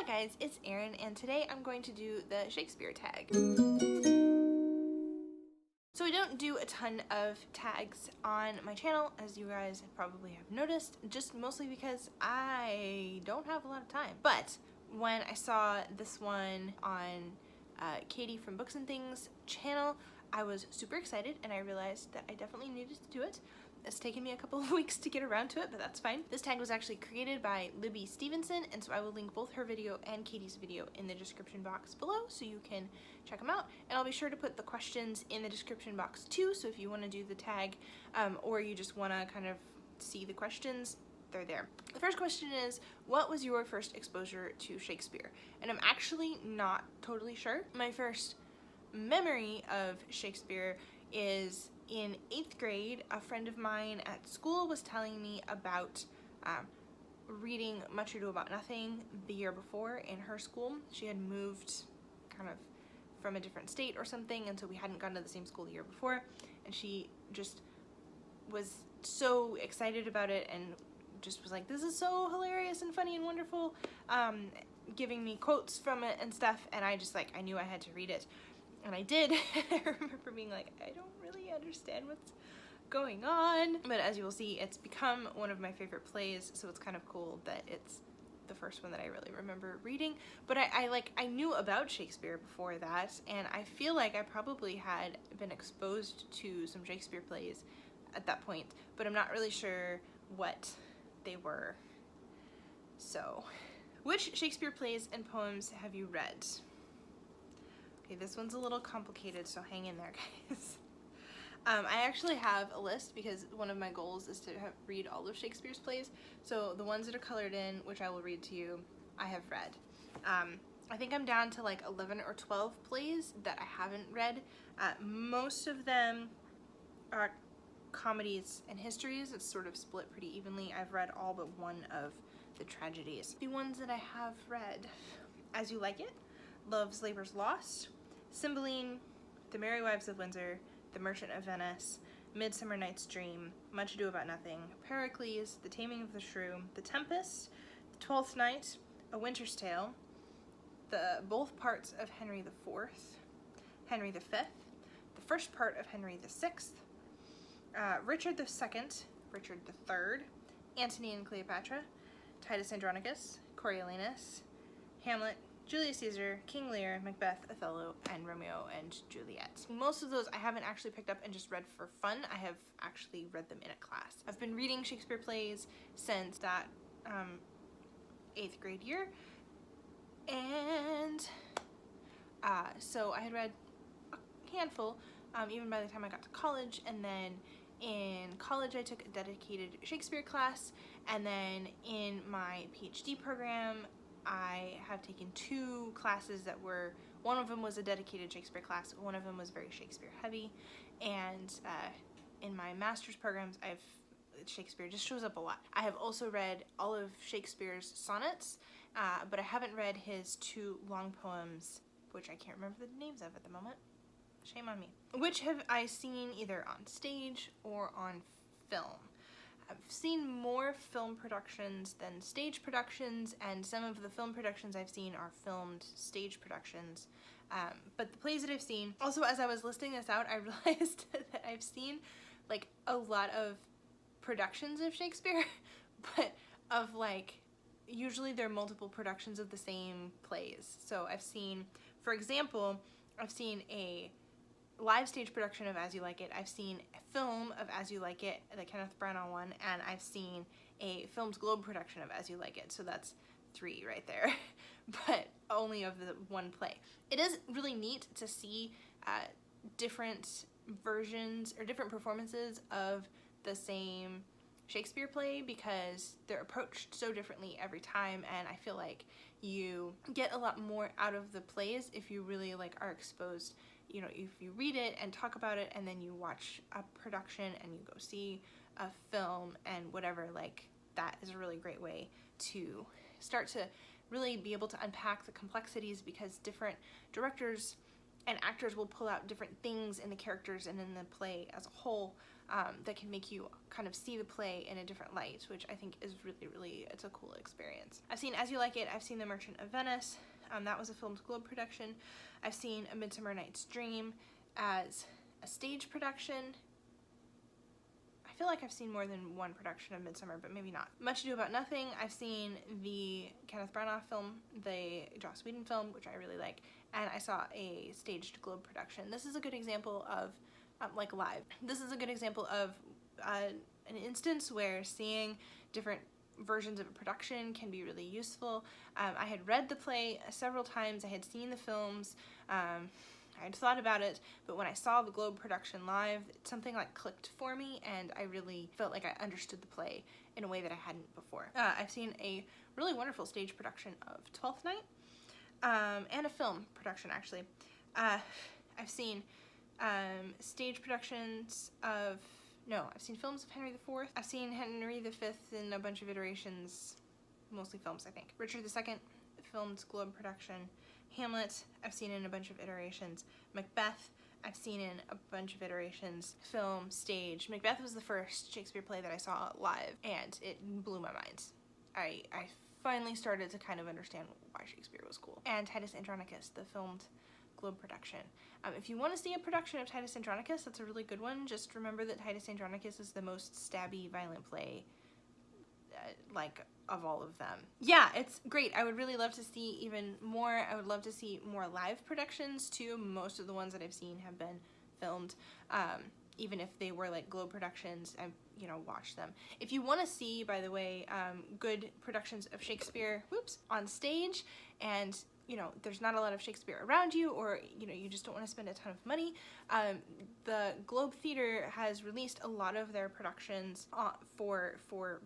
guys, it's Erin, and today I'm going to do the Shakespeare tag. So I don't do a ton of tags on my channel, as you guys probably have noticed, just mostly because I don't have a lot of time. But when I saw this one on Katie from Books and Things channel, I was super excited and I realized that I definitely needed to do it. It's taken me a couple of weeks to get around to it, but that's fine. This tag was actually created by Libby Stevenson, and so I will link both her video and Katie's video in the description box below so you can check them out. And I'll be sure to put the questions in the description box too, so if you want to do the tag or you just want to kind of see the questions, they're there. The first question is, what was your first exposure to Shakespeare? And I'm actually not totally sure. My first memory of Shakespeare is in 8th grade. A friend of mine at school was telling me about reading Much Ado About Nothing the year before in her school. She had moved kind of from a different state or something, and so we hadn't gone to the same school the year before, and she just was so excited about it and just was like, this is so hilarious and funny and wonderful, giving me quotes from it and stuff, and I knew I had to read it. And I did. I remember being like, I don't really understand what's going on. But as you will see, it's become one of my favorite plays, so it's kind of cool that it's the first one that I really remember reading. But I knew about Shakespeare before that, and I feel like I probably had been exposed to some Shakespeare plays at that point, but I'm not really sure what they were. So, which Shakespeare plays and poems have you read? Okay, this one's a little complicated, so hang in there, guys. I actually have a list because one of my goals is to read all of Shakespeare's plays. So the ones that are colored in, which I will read to you, I have read. I think I'm down to like 11 or 12 plays that I haven't read. Most of them are comedies and histories. It's sort of split pretty evenly. I've read all but one of the tragedies. The ones that I have read: As You Like It, Love's Labour's Lost, Cymbeline, The Merry Wives of Windsor, The Merchant of Venice, Midsummer Night's Dream, Much Ado About Nothing, Pericles, The Taming of the Shrew, The Tempest, The Twelfth Night, A Winter's Tale, both parts of Henry IV, Henry V, the first part of Henry VI, Richard II, Richard III, Antony and Cleopatra, Titus Andronicus, Coriolanus, Hamlet, Julius Caesar, King Lear, Macbeth, Othello, and Romeo and Juliet. Most of those I haven't actually picked up and just read for fun. I have actually read them in a class. I've been reading Shakespeare plays since that 8th grade year, and so I had read a handful even by the time I got to college, and then in college I took a dedicated Shakespeare class, and then in my PhD program I have taken 2 classes that were, one of them was a dedicated Shakespeare class, one of them was very Shakespeare heavy, and in my master's programs Shakespeare just shows up a lot. I have also read all of Shakespeare's sonnets, but I haven't read his 2 long poems, which I can't remember the names of at the moment. Shame on me. Which have I seen either on stage or on film? I've seen more film productions than stage productions, and some of the film productions I've seen are filmed stage productions. But the plays that I've seen, also as I was listing this out, I realized that I've seen like a lot of productions of Shakespeare, but of like, usually they're multiple productions of the same plays. So I've seen, for example, I've seen a live stage production of As You Like It, I've seen a film of As You Like It, the Kenneth Branagh one, and I've seen a Filmed Globe production of As You Like It, so that's 3 right there, but only of the one play. It is really neat to see different versions or different performances of the same Shakespeare play because they're approached so differently every time, and I feel like you get a lot more out of the plays if you really like are exposed. You know, if you read it and talk about it and then you watch a production and you go see a film and whatever, like that is a really great way to start to really be able to unpack the complexities, because different directors and actors will pull out different things in the characters and in the play as a whole that can make you kind of see the play in a different light, which I think is really, it's a cool experience. I've seen As You Like It, I've seen The Merchant of Venice, that was a filmed Globe production. I've seen A Midsummer Night's Dream as a stage production. I feel like I've seen more than one production of Midsummer, but maybe not. Much Ado About Nothing, I've seen the Kenneth Branagh film, the Joss Whedon film, which I really like, and I saw a staged Globe production. This is a good example of, like live, this is a good example of an instance where seeing different versions of a production can be really useful. I had read the play several times, I had seen the films, I had thought about it, but when I saw the Globe production live, something like clicked for me, and I really felt like I understood the play in a way that I hadn't before. I've seen a really wonderful stage production of Twelfth Night, and a film production actually. I've seen stage productions of, no, I've seen films of Henry IV. I've seen Henry V in a bunch of iterations, mostly films I think. Richard II, filmed Globe production. Hamlet, I've seen in a bunch of iterations. Macbeth, I've seen in a bunch of iterations. Film, stage. Macbeth was the first Shakespeare play that I saw live, and it blew my mind. I finally started to kind of understand why Shakespeare was cool. And Titus Andronicus, the filmed Globe production. If you want to see a production of Titus Andronicus, that's a really good one. Just remember that Titus Andronicus is the most stabby, violent play, like, of all of them. Yeah, it's great. I would really love to see even more. I would love to see more live productions too. Most of the ones that I've seen have been filmed. Even if they were like Globe productions, I've, you know, watched them. If you want to see, by the way, good productions of Shakespeare, on stage, and you know, there's not a lot of Shakespeare around you, or, you know, you just don't want to spend a ton of money, the Globe Theater has released a lot of their productions for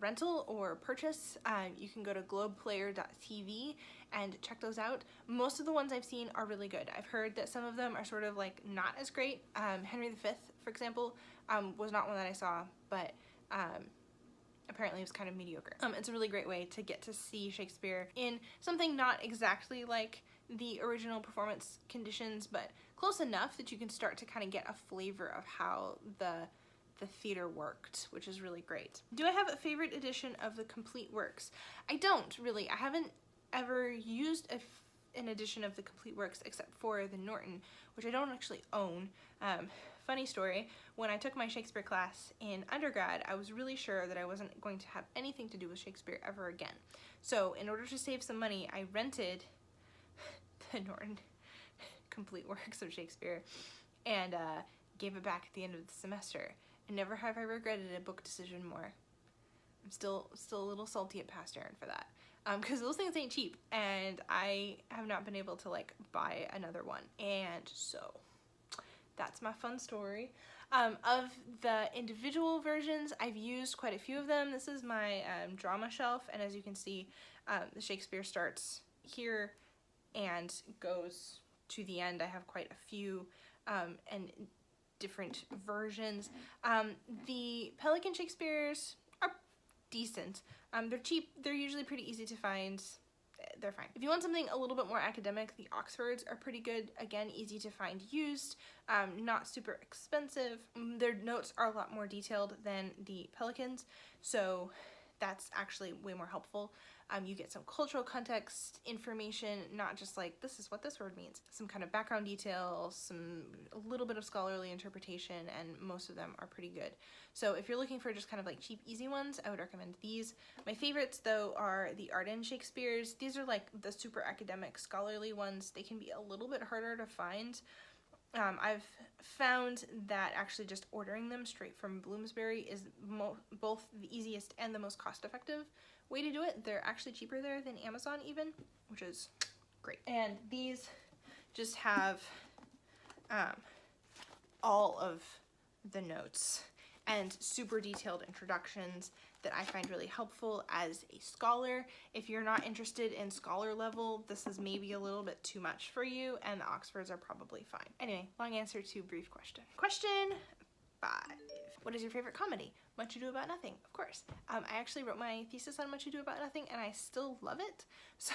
rental or purchase. You can go to globeplayer.tv and check those out. Most of the ones I've seen are really good. I've heard that some of them are sort of like not as great. Henry V, for example, was not one that I saw, but apparently it was kind of mediocre. It's a really great way to get to see Shakespeare in something not exactly like the original performance conditions, but close enough that you can start to kind of get a flavor of how the theater worked, which is really great. Do I have a favorite edition of the complete works? I don't really. I haven't ever used an edition of the complete works except for the Norton, which I don't actually own. Funny story, when I took my Shakespeare class in undergrad, I was really sure that I wasn't going to have anything to do with Shakespeare ever again. So in order to save some money, I rented the Norton complete works of Shakespeare and gave it back at the end of the semester. And never have I regretted a book decision more. I'm still a little salty at past Erin for that. Because those things ain't cheap, and I have not been able to like buy another one. And so that's my fun story. Of the individual versions, I've used quite a few of them. This is my drama shelf, and as you can see, the Shakespeare starts here and goes to the end. I have quite a few and different versions. The Pelican Shakespeares are decent. They're cheap, they're usually pretty easy to find. They're fine. If you want something a little bit more academic, the Oxfords are pretty good. Again, easy to find used, not super expensive. Their notes are a lot more detailed than the Pelicans, so that's actually way more helpful. You get some cultural context information, not just like, this is what this word means. Some kind of background details, a little bit of scholarly interpretation, and most of them are pretty good. So if you're looking for just kind of like cheap, easy ones, I would recommend these. My favorites, though, are the Arden Shakespeares. These are like the super academic, scholarly ones. They can be a little bit harder to find. I've found that actually just ordering them straight from Bloomsbury is both the easiest and the most cost-effective way to do it. They're actually cheaper there than Amazon even, which is great. And these just have all of the notes and super detailed introductions that I find really helpful as a scholar. If you're not interested in scholar level, this is maybe a little bit too much for you, and the Oxfords are probably fine. Anyway, long answer to brief question. Question 5. What is your favorite comedy? Much Ado About Nothing, of course. I actually wrote my thesis on Much Ado About Nothing, and I still love it, so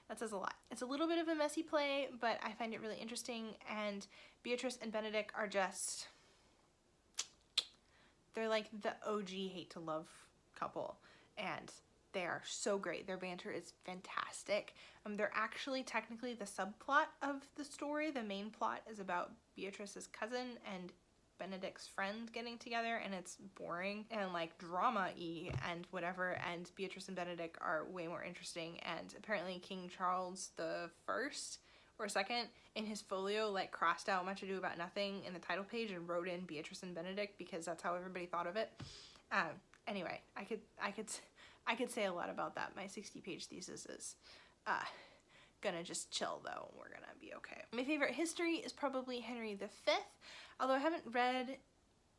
that says a lot. It's a little bit of a messy play, but I find it really interesting, and Beatrice and Benedick are just They're like the OG hate to love couple, and they are so great. Their banter is fantastic. They're actually technically the subplot of the story. The main plot is about Beatrice's cousin and Benedick's friend getting together, and it's boring and like drama-y and whatever, and Beatrice and Benedick are way more interesting. And apparently King Charles the First or Second in his folio like crossed out Much Ado About Nothing in the title page and wrote in Beatrice and Benedick because that's how everybody thought of it. Anyway, I could say a lot about that. My 60-page thesis is gonna just chill though. We're gonna be okay. My favorite history is probably Henry V, although I haven't read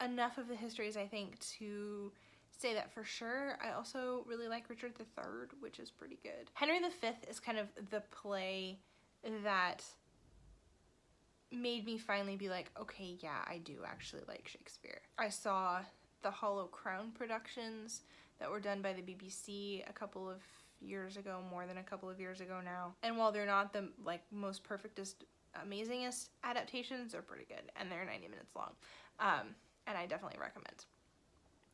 enough of the histories, I think, to say that for sure. I also really like Richard III, which is pretty good. Henry V is kind of the play that made me finally be like, okay, yeah, I do actually like Shakespeare. I saw the Hollow Crown productions that were done by the BBC a couple of years ago, more than a couple of years ago now. And while they're not the like most perfectest, amazingest adaptations, they're pretty good, and they're 90 minutes long. And I definitely recommend.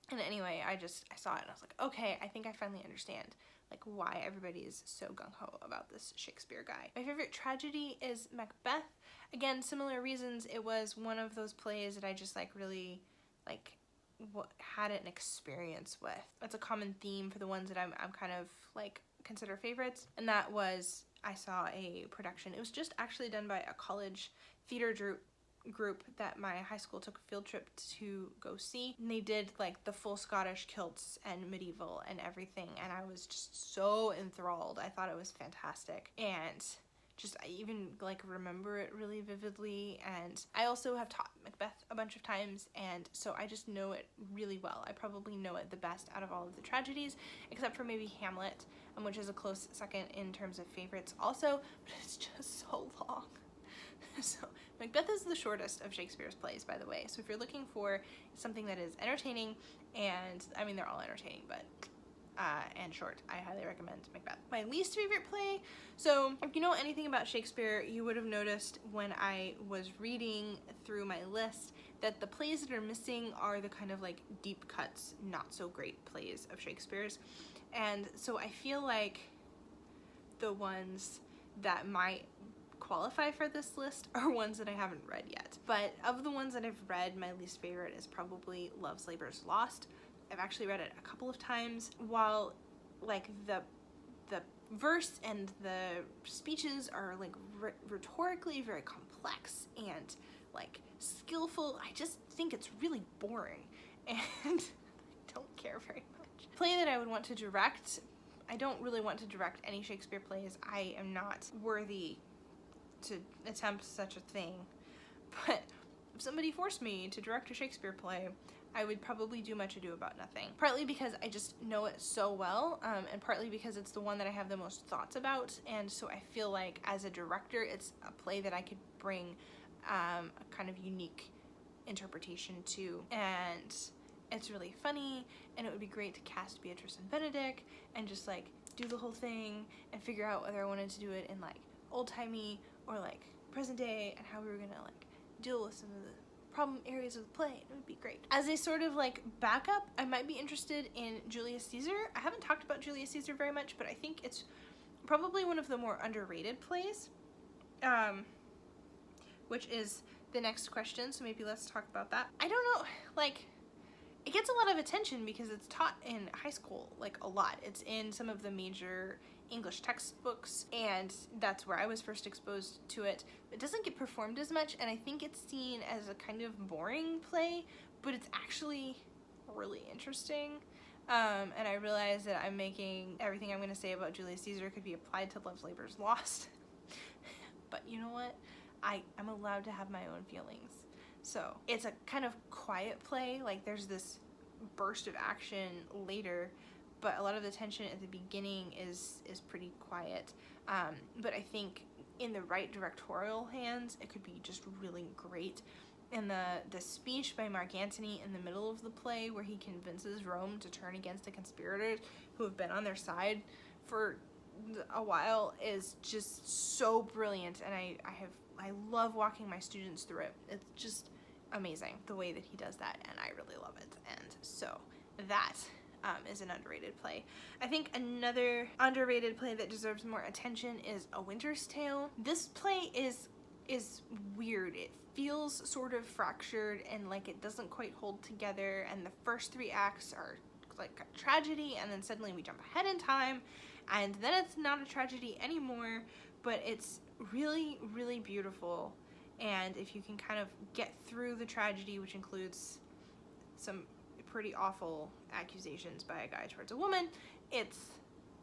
And anyway, I saw it and I was like, okay, I think I finally understand like why everybody is so gung-ho about this Shakespeare guy. My favorite tragedy is Macbeth. Again, similar reasons. It was one of those plays that I just like really like had an experience with. That's a common theme for the ones that I'm kind of like consider favorites, and that was, I saw a production. It was just actually done by a college theater group that my high school took a field trip to go see, and they did like the full Scottish kilts and medieval and everything, and I was just so enthralled. I thought it was fantastic, and just I even like remember it really vividly. And I also have taught Macbeth a bunch of times, and so I just know it really well. I probably know it the best out of all of the tragedies, except for maybe Hamlet, which is a close second in terms of favorites also, but it's just so long. So Macbeth is the shortest of Shakespeare's plays, by the way. So if you're looking for something that is entertaining, and I mean they're all entertaining, but and short, I highly recommend Macbeth. My least favorite play, so if you know anything about Shakespeare, you would have noticed when I was reading through my list that the plays that are missing are the kind of like deep cuts, not so great plays of Shakespeare's. And so I feel like the ones that might qualify for this list are ones that I haven't read yet. But of the ones that I've read, my least favorite is probably Love's Labour's Lost. I've actually read it a couple of times. While like the verse and the speeches are like rhetorically very complex and like skillful, I just think it's really boring and I don't care very much. Play that I would want to direct, I don't really want to direct any Shakespeare plays. I am not worthy to attempt such a thing, but if somebody forced me to direct a Shakespeare play, I would probably do Much Ado About Nothing. Partly because I just know it so well, and partly because it's the one that I have the most thoughts about, and so I feel like as a director, it's a play that I could bring a kind of unique interpretation to, and it's really funny, and it would be great to cast Beatrice and Benedick and just like do the whole thing and figure out whether I wanted to do it in like old-timey or like present day, and how we were gonna like deal with some of the problem areas of the play. It would be great. As a sort of like backup, I might be interested in Julius Caesar. I haven't talked about Julius Caesar very much, but I think it's probably one of the more underrated plays, which is the next question, so maybe let's talk about that. I don't know, like, it gets a lot of attention because it's taught in high school, like a lot. It's in some of the major English textbooks, and that's where I was first exposed to it. It doesn't get performed as much, and I think it's seen as a kind of boring play, but it's actually really interesting. And I realize that I'm making everything I'm going to say about Julius Caesar could be applied to Love's Labour's Lost. But you know what? I'm allowed to have my own feelings. So it's a kind of quiet play, like there's this burst of action later, but a lot of the tension at the beginning is pretty quiet. But I think in the right directorial hands, it could be just really great. And the speech by Mark Antony in the middle of the play, where he convinces Rome to turn against the conspirators who have been on their side for a while, is just so brilliant. And I love walking my students through it. It's just amazing the way that he does that, and I really love it. And So that is an underrated play. I think another underrated play that deserves more attention is A Winter's Tale. This play is weird. It feels sort of fractured and like it doesn't quite hold together, and the first 3 acts are like a tragedy, and then suddenly we jump ahead in time and then it's not a tragedy anymore, but it's really, really beautiful. And if you can kind of get through the tragedy, which includes some pretty awful accusations by a guy towards a woman, it's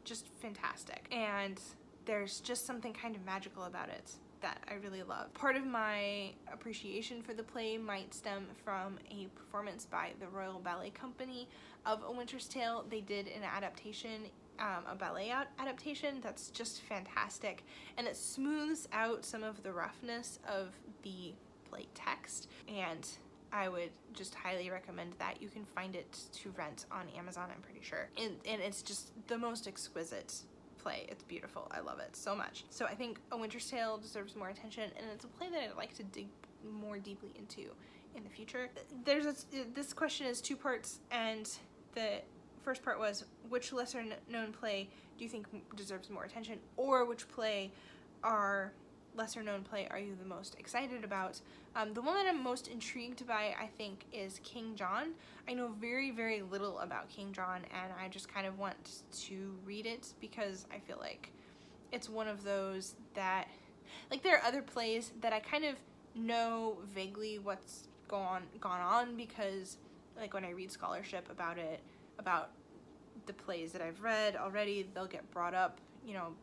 just fantastic. And there's just something kind of magical about it that I really love. Part of my appreciation for the play might stem from a performance by the Royal Ballet Company of A Winter's Tale. They did an adaptation, a ballet adaptation that's just fantastic, and it smooths out some of the roughness of the play text, and I would just highly recommend that. You can find it to rent on Amazon, I'm pretty sure, and it's just the most exquisite play. It's beautiful. I love it so much. So I think A Winter's Tale deserves more attention, and it's a play that I'd like to dig more deeply into in the future. This question is 2 parts, and the first part was, which lesser known play do you think deserves more attention, or which lesser known play are you the most excited about? The one that I'm most intrigued by, I think, is King John. I know very, very little about King John, and I just kind of want to read it because I feel like it's one of those that, like, there are other plays that I kind of know vaguely what's gone on because, like, when I read scholarship about it, about the plays that I've read already, they'll get brought up, you know,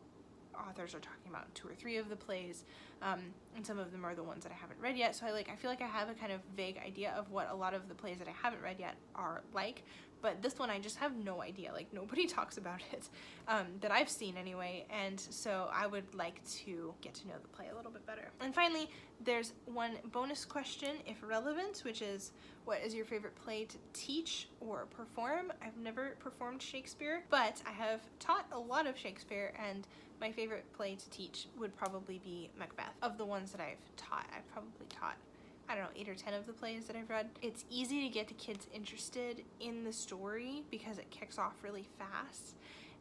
authors are talking about 2 or 3 of the plays, and some of them are the ones that I haven't read yet, so I feel like I have a kind of vague idea of what a lot of the plays that I haven't read yet are like, but this one I just have no idea. Like, nobody talks about it that I've seen anyway, and so I would like to get to know the play a little bit better. And finally, there's one bonus question, if relevant, which is, what is your favorite play to teach or perform? I've never performed Shakespeare, but I have taught a lot of Shakespeare, and my favorite play to teach would probably be Macbeth. Of the ones that I've taught, I've probably taught, I don't know, 8 or 10 of the plays that I've read. It's easy to get the kids interested in the story because it kicks off really fast,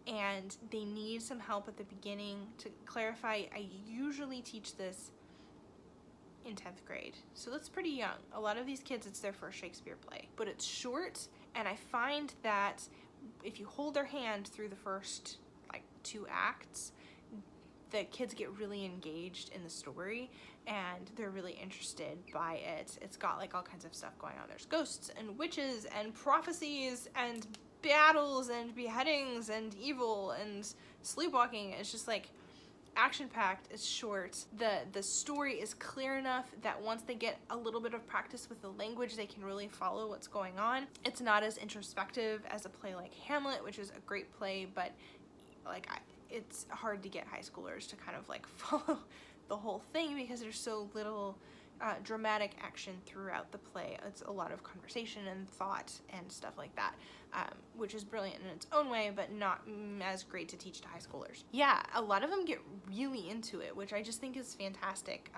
and they need some help at the beginning. To clarify, I usually teach this in 10th grade, so that's pretty young. A lot of these kids, it's their first Shakespeare play, but it's short, and I find that if you hold their hand through the first, like, 2 acts, the kids get really engaged in the story and they're really interested by it. It's got like all kinds of stuff going on. There's ghosts and witches and prophecies and battles and beheadings and evil and sleepwalking. It's just like action-packed. It's short. The story is clear enough that once they get a little bit of practice with the language, they can really follow what's going on. It's not as introspective as a play like Hamlet, which is a great play, but like it's hard to get high schoolers to kind of like follow the whole thing because there's so little dramatic action throughout the play. It's a lot of conversation and thought and stuff like that, which is brilliant in its own way, but not as great to teach to high schoolers. Yeah, a lot of them get really into it, which I just think is fantastic.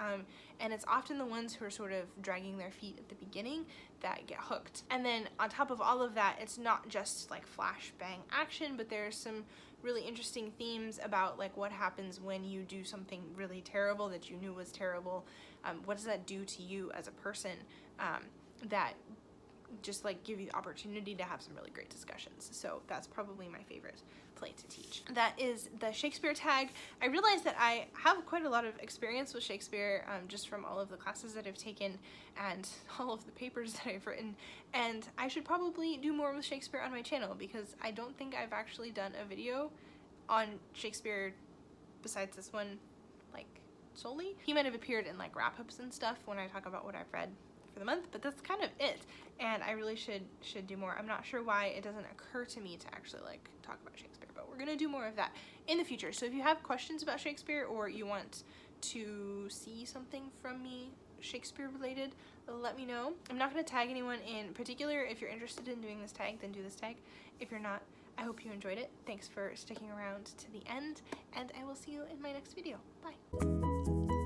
And it's often the ones who are sort of dragging their feet at the beginning that get hooked. And then on top of all of that, it's not just like flash bang action, but there's some really interesting themes about like what happens when you do something really terrible that you knew was terrible. What does that do to you as a person? That just like give you the opportunity to have some really great discussions. So that's probably my favorite play to teach. That is the Shakespeare Tag. I realize that I have quite a lot of experience with Shakespeare just from all of the classes that I've taken and all of the papers that I've written, and I should probably do more with Shakespeare on my channel because I don't think I've actually done a video on Shakespeare besides this one like solely. He might have appeared in like wrap-ups and stuff when I talk about what I've read for the month, but that's kind of it, and I really should do more. I'm not sure why it doesn't occur to me to actually like talk about Shakespeare, but we're gonna do more of that in the future. So if you have questions about Shakespeare or you want to see something from me Shakespeare related, let me know. I'm not gonna tag anyone in particular. If you're interested in doing this tag, then do this tag. If you're not, I hope you enjoyed it. Thanks for sticking around to the end, and I will see you in my next video. Bye.